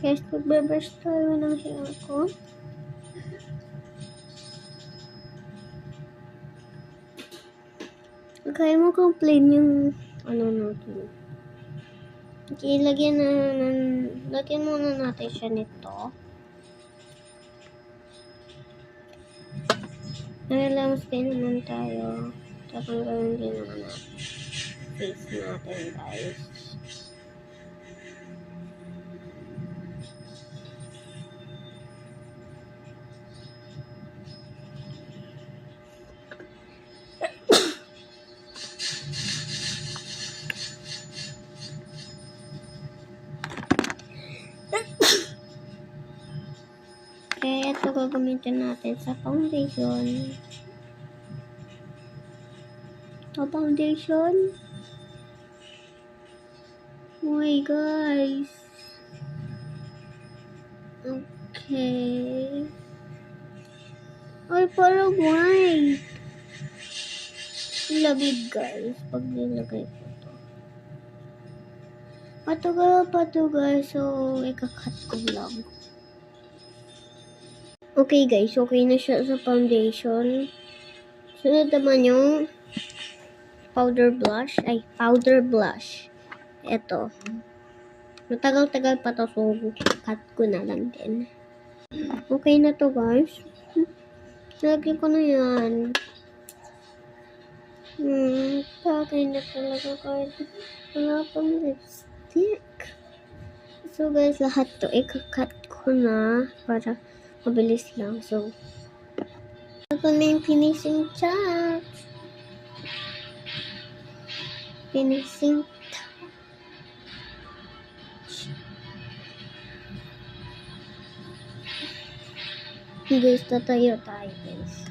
Guys, magbe-brush tayo ng hair ko. Kaya mo complain yung ano natin. Okay, lagyan muna natin siya nito. Nalalamas din naman tayo. Tapos gawin din naman natin. Face natin, guys. Okay, ito gagamitin natin sa foundation. Foundation. Uy, guys. Okay. Ay, parang white. Labig, guys. Pag nilagay ko to. Patugal pa to, guys. So, ikakat ko lang. Okay, guys. Okay na siya sa foundation. Sunod naman yung powder blush. Ito. Matagal-tagal pa to, so cut ko na lang din. Okay na to, guys. Lagyan ko na yan. Okay na talaga, guys. Wala pang lipstick. So, guys, lahat to ikakat ko na para mabilis lang. So, ako na yung finishing touch. Finishing guys, tatayo tayo, guys.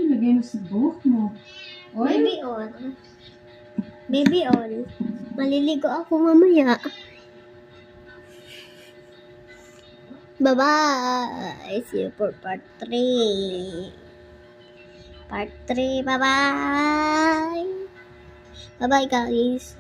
Lagay mo sa buhok mo. Baby on. Baby on. Maliligo ako mamaya. Bye-bye. See you for part 3. Part 3. Bye-bye. Bye-bye, guys.